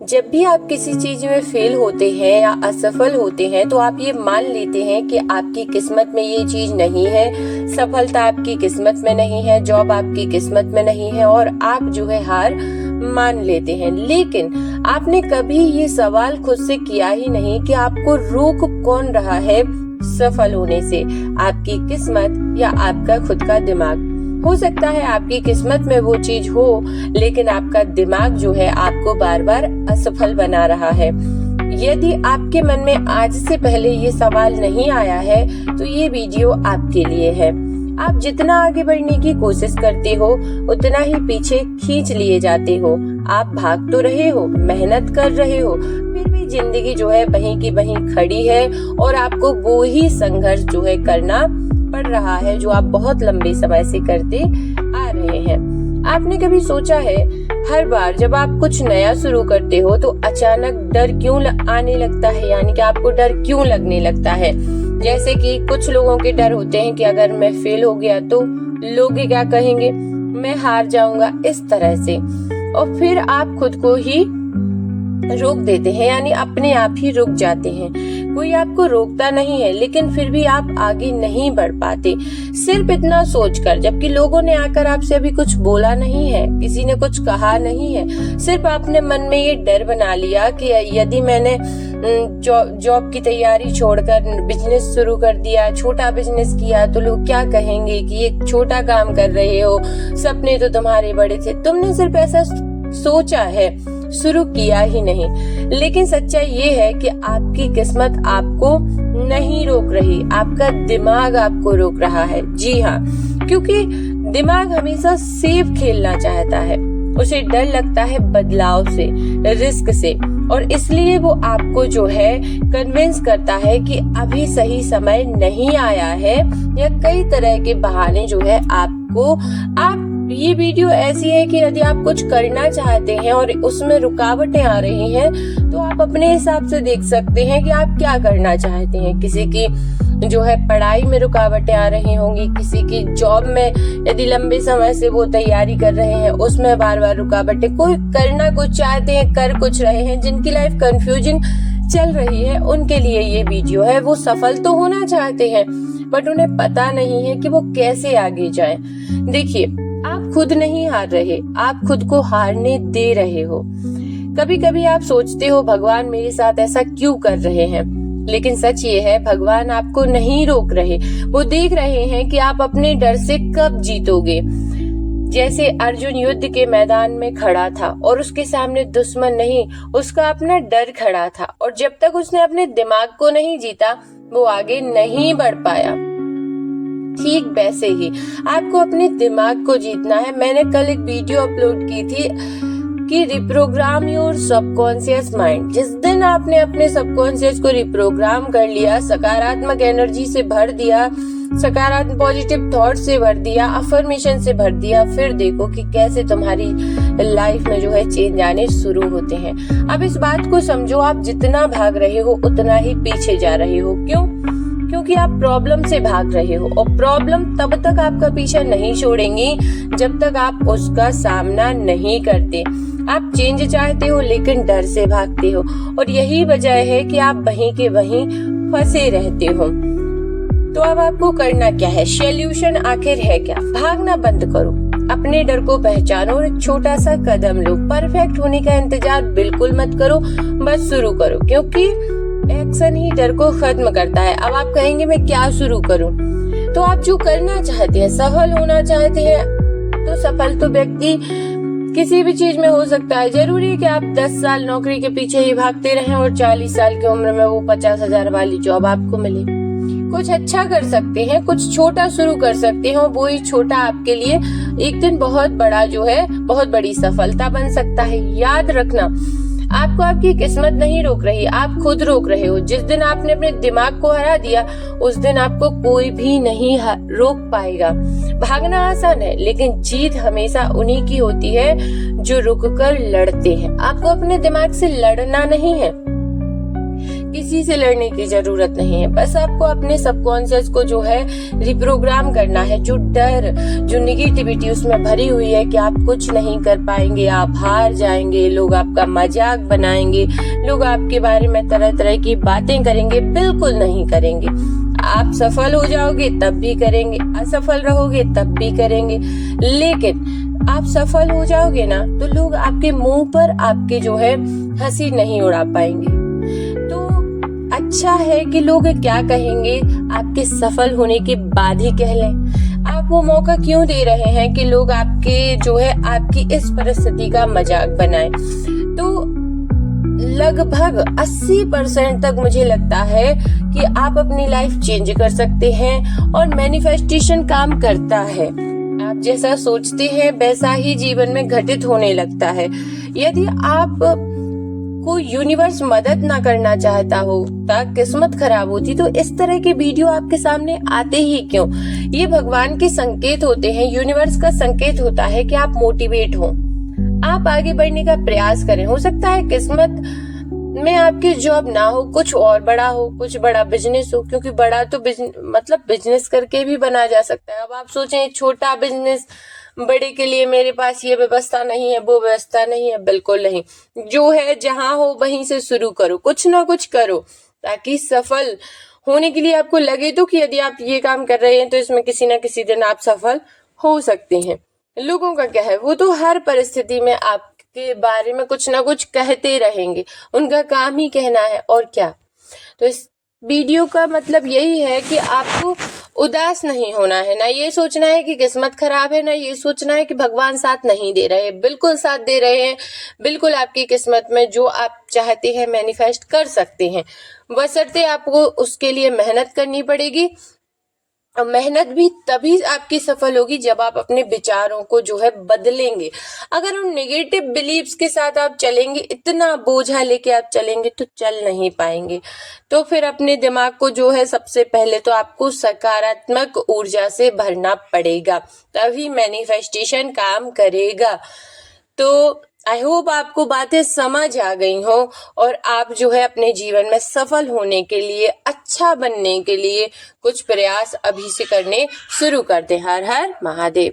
जब भी आप किसी चीज में फेल होते हैं या असफल होते हैं तो आप ये मान लेते हैं कि आपकी किस्मत में ये चीज नहीं है, सफलता आपकी किस्मत में नहीं है, जॉब आपकी किस्मत में नहीं है और आप जो है हार मान लेते हैं। लेकिन आपने कभी ये सवाल खुद से किया ही नहीं कि आपको रोक कौन रहा है सफल होने से, आपकी किस्मत या आपका खुद का दिमाग। हो सकता है आपकी किस्मत में वो चीज हो, लेकिन आपका दिमाग जो है आपको बार बार असफल बना रहा है। यदि आपके मन में आज से पहले ये सवाल नहीं आया है तो ये वीडियो आपके लिए है। आप जितना आगे बढ़ने की कोशिश करते हो उतना ही पीछे खींच लिए जाते हो। आप भाग तो रहे हो, मेहनत कर रहे हो, फिर भी जिंदगी जो है वहीं की वहीं खड़ी है और आपको वो ही संघर्ष जो है करना पड़ रहा है जो आप बहुत लंबे समय से करते आ रहे हैं। आपने कभी सोचा है हर बार जब आप कुछ नया शुरू करते हो तो अचानक डर क्यों आने लगता है, यानी कि आपको डर क्यों लगने लगता है? जैसे कि कुछ लोगों के डर होते हैं कि अगर मैं फेल हो गया तो लोग क्या कहेंगे, मैं हार जाऊंगा, इस तरह से। और फिर आप खुद को ही रोक देते हैं, यानी अपने आप ही रुक जाते हैं। कोई आपको रोकता नहीं है लेकिन फिर भी आप आगे नहीं बढ़ पाते, सिर्फ इतना सोचकर, जबकि लोगों ने आकर आपसे अभी कुछ बोला नहीं है, किसी ने कुछ कहा नहीं है। सिर्फ आपने मन में ये डर बना लिया कि यदि मैंने जॉब की तैयारी छोड़कर बिजनेस शुरू कर दिया, छोटा बिजनेस किया, तो लोग क्या कहेंगे कि एक छोटा काम कर रहे हो, सपने तो तुम्हारे बड़े थे। तुमने सिर्फ ऐसा सोचा है, शुरू किया ही नहीं। लेकिन सच्चाई ये है कि आपकी किस्मत आपको नहीं रोक रही, आपका दिमाग आपको रोक रहा है। जी हाँ, क्योंकि दिमाग हमेशा सेफ खेलना चाहता है, उसे डर लगता है बदलाव से, रिस्क से, और इसलिए वो आपको जो है कन्विंस करता है कि अभी सही समय नहीं आया है, या कई तरह के बहाने जो है आप ये वीडियो ऐसी है कि यदि आप कुछ करना चाहते हैं और उसमें रुकावटें आ रही हैं तो आप अपने हिसाब से देख सकते हैं कि आप क्या करना चाहते हैं। किसी की जो है पढ़ाई में रुकावटें आ रही होंगी, किसी की जॉब में यदि लंबे समय से वो तैयारी कर रहे हैं उसमें बार बार रुकावटें, कोई करना कुछ चाहते हैं कर कुछ रहे हैं, जिनकी लाइफ कंफ्यूजिंग चल रही है उनके लिए ये वीडियो है। वो सफल तो होना चाहते हैं बट उन्हें पता नहीं है कि वो कैसे आगे जाएं। देखिए, आप खुद नहीं हार रहे, आप खुद को हारने दे रहे हो। कभी कभी आप सोचते हो भगवान मेरे साथ ऐसा क्यों कर रहे हैं, लेकिन सच ये है भगवान आपको नहीं रोक रहे, वो देख रहे हैं कि आप अपने डर से कब जीतोगे। जैसे अर्जुन युद्ध के मैदान में खड़ा था और उसके सामने दुश्मन नहीं, उसका अपना डर खड़ा था, और जब तक उसने अपने दिमाग को नहीं जीता वो आगे नहीं बढ़ पाया। ठीक वैसे ही आपको अपने दिमाग को जीतना है। मैंने कल एक वीडियो अपलोड की थी कि रिप्रोग्राम योर सबकॉन्शियस माइंड। जिस दिन आपने अपने सबकॉन्शियस को रिप्रोग्राम कर लिया, सकारात्मक एनर्जी से भर दिया, सकारात्मक पॉजिटिव थॉट से भर दिया, अफर्मेशन से भर दिया, फिर देखो कि कैसे तुम्हारी लाइफ में जो है चेंज आने शुरू होते हैं। अब इस बात को समझो, आप जितना भाग रहे हो उतना ही पीछे जा रहे हो। क्यों? क्योंकि आप प्रॉब्लम से भाग रहे हो, और प्रॉब्लम तब तक आपका पीछा नहीं छोड़ेंगी जब तक आप उसका सामना नहीं करते। आप चेंज चाहते हो लेकिन डर से भागते हो, और यही वजह है कि आप वहीं के वहीं फंसे रहते हो। तो अब आपको करना क्या है? सॉल्यूशन आखिर है क्या? भागना बंद करो, अपने डर को पहचानो और एक छोटा सा कदम लो। परफेक्ट होने का इंतजार बिल्कुल मत करो, बस शुरू करो, क्योंकि एक्शन ही डर को खत्म करता है। अब आप कहेंगे मैं क्या शुरू करूं? तो आप जो करना चाहते हैं, सफल होना चाहते हैं, तो सफल तो व्यक्ति किसी भी चीज में हो सकता है। जरूरी है कि आप 10 साल नौकरी के पीछे ही भागते रहें और 40 साल की उम्र में वो 50,000 वाली जॉब आपको मिले। कुछ अच्छा कर सकते हैं, कुछ छोटा शुरू कर सकते हैं, और वो ही छोटा आपके लिए एक दिन बहुत बड़ा जो है बहुत बड़ी सफलता बन सकता है। याद रखना, आपको आपकी किस्मत नहीं रोक रही, आप खुद रोक रहे हो। जिस दिन आपने अपने दिमाग को हरा दिया उस दिन आपको कोई भी नहीं रोक पाएगा। भागना आसान है लेकिन जीत हमेशा उन्हीं की होती है जो रुककर लड़ते हैं। आपको अपने दिमाग से लड़ना नहीं है। किसी से लड़ने की जरूरत नहीं है। बस आपको अपने सबकॉन्शियस को जो है रिप्रोग्राम करना है। जो डर, जो निगेटिविटी उसमें भरी हुई है कि आप कुछ नहीं कर पाएंगे, आप हार जाएंगे, लोग आपका मजाक बनाएंगे, लोग आपके बारे में तरह तरह की बातें करेंगे, बिल्कुल नहीं करेंगे। आप सफल हो जाओगे तब भी करेंगे, असफल रहोगे तब भी करेंगे, लेकिन आप सफल हो जाओगे ना तो लोग आपके मुंह पर आपके जो है हंसी नहीं उड़ा पाएंगे। तो अच्छा है कि लोग क्या कहेंगे आपके सफल होने के बाद ही कह लें। आप वो मौका क्यों दे रहे हैं कि लोग आपके जो है आपकी इस परिस्थिति का मजाक बनाएं। तो लगभग 80% तक मुझे लगता है कि आप अपनी लाइफ चेंज कर सकते हैं और मैनिफेस्टेशन काम करता है। आप जैसा सोचते हैं वैसा ही जीवन में घटित होने लगता है। यदि आप को यूनिवर्स मदद ना करना चाहता हो, किस्मत खराब होती, तो इस तरह के वीडियो आपके सामने आते ही क्यों। ये भगवान के संकेत होते हैं, यूनिवर्स का संकेत होता है कि आप मोटिवेट हो, आप आगे बढ़ने का प्रयास करें। हो सकता है किस्मत में आपकी जॉब ना हो, कुछ और बड़ा हो, कुछ बड़ा बिजनेस हो, क्योंकि बड़ा तो बिजनेस करके भी बना जा सकता है। अब आप सोचें छोटा बिजनेस, बड़े के लिए मेरे पास ये व्यवस्था नहीं है, वो व्यवस्था नहीं है, बिल्कुल नहीं। जो है जहां हो वहीं से शुरू करो, कुछ ना कुछ करो, ताकि सफल होने के लिए आपको लगे तो कि यदि आप ये काम कर रहे हैं तो इसमें किसी ना किसी दिन आप सफल हो सकते हैं। लोगों का क्या है, वो तो हर परिस्थिति में आपके बारे में कुछ ना कुछ कहते रहेंगे, उनका काम ही कहना है और क्या। तो इस वीडियो का मतलब यही है कि आपको उदास नहीं होना है, ना ये सोचना है कि किस्मत खराब है, ना ये सोचना है कि भगवान साथ नहीं दे रहे। बिल्कुल साथ दे रहे हैं, बिल्कुल आपकी किस्मत में जो आप चाहते हैं मैनिफेस्ट कर सकते हैं, बशर्ते आपको उसके लिए मेहनत करनी पड़ेगी। और मेहनत भी तभी आपकी सफल होगी जब आप अपने विचारों को जो है बदलेंगे। अगर उन नेगेटिव बिलीव्स के साथ आप चलेंगे, इतना बोझा लेके आप चलेंगे तो चल नहीं पाएंगे। तो फिर अपने दिमाग को जो है सबसे पहले तो आपको सकारात्मक ऊर्जा से भरना पड़ेगा, तभी मैनिफेस्टेशन काम करेगा। तो आई होप आपको बातें समझ आ गई हो और आप जो है अपने जीवन में सफल होने के लिए, अच्छा बनने के लिए कुछ प्रयास अभी से करने शुरू कर दें। हर हर महादेव।